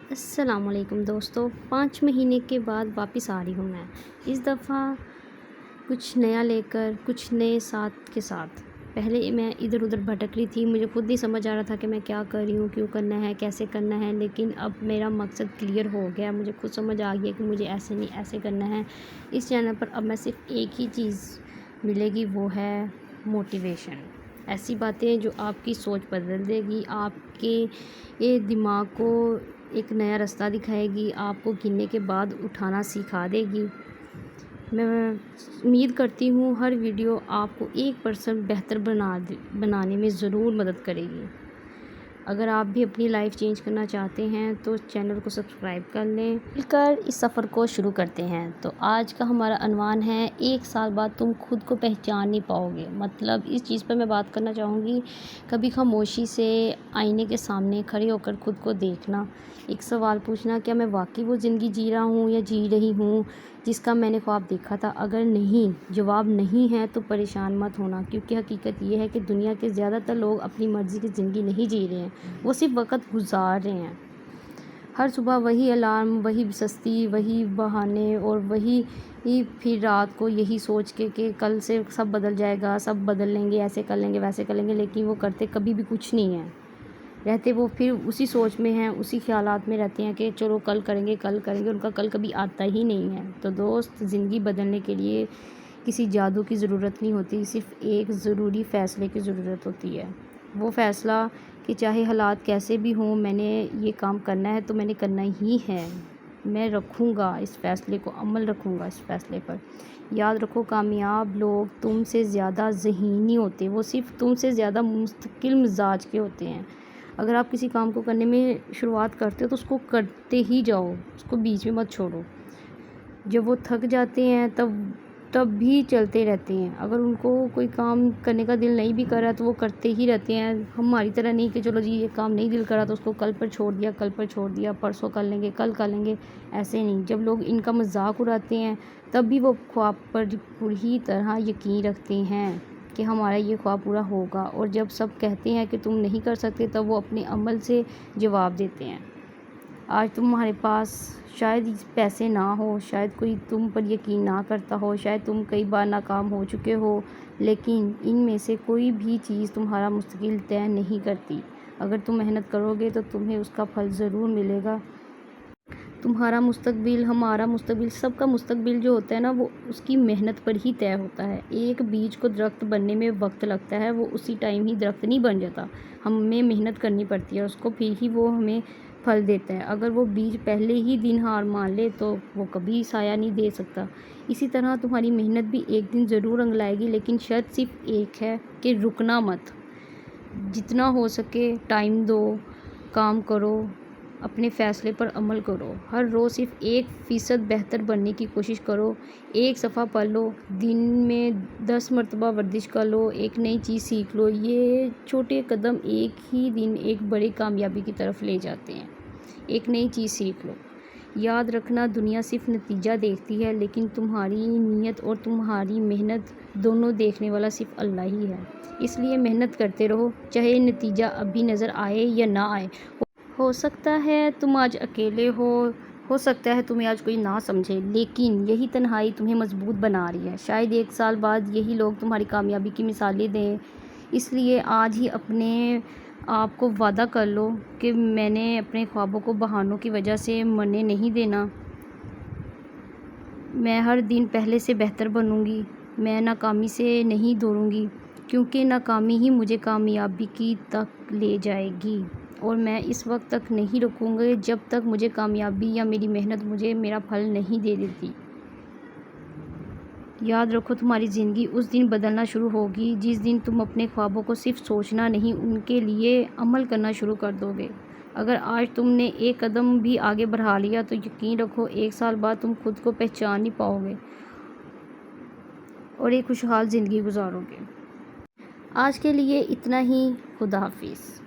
السلام علیکم دوستو، 5 مہینے کے بعد واپس آ رہی ہوں میں اس دفعہ کچھ نیا لے کر، کچھ نئے ساتھ کے ساتھ۔ پہلے میں ادھر ادھر بھٹک رہی تھی، مجھے خود نہیں سمجھ آ رہا تھا کہ میں کیا کر رہی ہوں، کیوں کرنا ہے، کیسے کرنا ہے، لیکن اب میرا مقصد کلیئر ہو گیا، مجھے خود سمجھ آ گیا کہ مجھے ایسے نہیں ایسے کرنا ہے۔ اس چینل پر اب میں صرف ایک ہی چیز ملے گی، وہ ہے موٹیویشن۔ ایسی باتیں جو آپ کی سوچ بدل دے گی، آپ کے دماغ کو ایک نیا رستہ دکھائے گی، آپ کو گرنے کے بعد اٹھانا سکھا دے گی۔ میں امید کرتی ہوں ہر ویڈیو آپ کو 1% بہتر بنانے میں ضرور مدد کرے گی۔ اگر آپ بھی اپنی لائف چینج کرنا چاہتے ہیں تو چینل کو سبسکرائب کر لیں۔ مل کر اس سفر کو شروع کرتے ہیں۔ تو آج کا ہمارا عنوان ہے 1 سال بعد تم خود کو پہچان نہیں پاؤ گے۔ مطلب اس چیز پر میں بات کرنا چاہوں گی، کبھی خاموشی سے آئینے کے سامنے کھڑے ہو کر خود کو دیکھنا، ایک سوال پوچھنا، کیا میں واقعی وہ زندگی جی رہا ہوں یا جی رہی ہوں جس کا میں نے خواب دیکھا تھا؟ اگر نہیں، جواب نہیں ہے تو پریشان مت ہونا، کیونکہ حقیقت یہ ہے کہ دنیا کے زیادہ تر لوگ اپنی مرضی کی زندگی نہیں جی رہے ہیں، وہ صرف وقت گزار رہے ہیں۔ ہر صبح وہی الارم، وہی سستی، وہی بہانے، اور وہی پھر رات کو یہی سوچ کے کہ کل سے سب بدل جائے گا، سب بدل لیں گے، ایسے کر لیں گے، ویسے کر لیں گے، لیکن وہ کرتے کبھی بھی کچھ نہیں ہیں، رہتے وہ پھر اسی سوچ میں ہیں، اسی خیالات میں رہتے ہیں کہ چلو کل کریں گے، کل کریں گے، ان کا کل کبھی آتا ہی نہیں ہے۔ تو دوست، زندگی بدلنے کے لیے کسی جادو کی ضرورت نہیں ہوتی، صرف ایک ضروری فیصلے کی ضرورت ہوتی ہے۔ وہ فیصلہ کہ چاہے حالات کیسے بھی ہوں، میں نے یہ کام کرنا ہے تو میں نے کرنا ہی ہے، میں رکھوں گا اس فیصلے کو، عمل رکھوں گا اس فیصلے پر۔ یاد رکھو، کامیاب لوگ تم سے زیادہ ذہین ہوتے، وہ صرف تم سے زیادہ مستقل مزاج کے ہوتے ہیں۔ اگر آپ کسی کام کو کرنے میں شروعات کرتے ہو تو اس کو کرتے ہی جاؤ، اس کو بیچ میں مت چھوڑو۔ جب وہ تھک جاتے ہیں تب بھی چلتے رہتے ہیں۔ اگر ان کو کوئی کام کرنے کا دل نہیں بھی کر رہا تو وہ کرتے ہی رہتے ہیں۔ ہماری طرح نہیں کہ چلو جی یہ کام نہیں دل کرا تو اس کو کل پر چھوڑ دیا، کل پر چھوڑ دیا، پرسوں کر لیں گے، کل کر لیں گے، ایسے نہیں۔ جب لوگ ان کا مذاق اڑاتے ہیں تب بھی وہ خواب پر پوری طرح یقین رکھتے ہیں کہ ہمارا یہ خواب پورا ہوگا، اور جب سب کہتے ہیں کہ تم نہیں کر سکتے تب وہ اپنے عمل سے جواب دیتے ہیں۔ آج تمہارے پاس شاید پیسے نہ ہو، شاید کوئی تم پر یقین نہ کرتا ہو، شاید تم کئی بار ناکام ہو چکے ہو، لیکن ان میں سے کوئی بھی چیز تمہارا مستقبل طے نہیں کرتی۔ اگر تم محنت کرو گے تو تمہیں اس کا پھل ضرور ملے گا۔ تمہارا مستقبل، ہمارا مستقبل، سب کا مستقبل جو ہوتا ہے نا، وہ اس کی محنت پر ہی طے ہوتا ہے۔ ایک بیج کو درخت بننے میں وقت لگتا ہے، وہ اسی ٹائم ہی درخت نہیں بن جاتا، ہمیں محنت کرنی پڑتی ہے اس کو، پھر ہی وہ ہمیں پھل دیتا ہے۔ اگر وہ بیج پہلے ہی دن ہار مان لے تو وہ کبھی سایہ نہیں دے سکتا۔ اسی طرح تمہاری محنت بھی ایک دن ضرور رنگ لائے گی، لیکن شرط صرف ایک ہے کہ رکنا مت۔ جتنا ہو سکے ٹائم دو، کام کرو، اپنے فیصلے پر عمل کرو، ہر روز صرف 1% بہتر بننے کی کوشش کرو، ایک صفحہ پڑھ لو، دن میں 10 مرتبہ ورزش کر لو، ایک نئی چیز سیکھ لو۔ یہ چھوٹے قدم ایک ہی دن ایک بڑی کامیابی کی طرف لے جاتے ہیں۔ ایک نئی چیز سیکھ لو۔ یاد رکھنا، دنیا صرف نتیجہ دیکھتی ہے، لیکن تمہاری نیت اور تمہاری محنت دونوں دیکھنے والا صرف اللہ ہی ہے۔ اس لیے محنت کرتے رہو، چاہے نتیجہ ابھی نظر آئے یا نہ آئے۔ ہو سکتا ہے تم آج اکیلے ہو سکتا ہے تمہیں آج کوئی نہ سمجھے، لیکن یہی تنہائی تمہیں مضبوط بنا رہی ہے۔ شاید 1 سال بعد یہی لوگ تمہاری کامیابی کی مثالیں دیں۔ اس لیے آج ہی اپنے آپ کو وعدہ کر لو کہ میں نے اپنے خوابوں کو بہانوں کی وجہ سے مرنے نہیں دینا۔ میں ہر دن پہلے سے بہتر بنوں گی۔ میں ناکامی سے نہیں دوڑوں گی، کیونکہ ناکامی ہی مجھے کامیابی کی تک لے جائے گی، اور میں اس وقت تک نہیں رکوں گی جب تک مجھے کامیابی یا میری محنت مجھے میرا پھل نہیں دے دیتی۔ یاد رکھو، تمہاری زندگی اس دن بدلنا شروع ہوگی جس دن تم اپنے خوابوں کو صرف سوچنا نہیں، ان کے لیے عمل کرنا شروع کر دو گے۔ اگر آج تم نے ایک قدم بھی آگے بڑھا لیا تو یقین رکھو 1 سال بعد تم خود کو پہچان نہیں پاؤ گے اور ایک خوشحال زندگی گزارو گے۔ آج کے لیے اتنا ہی۔ خدا حافظ۔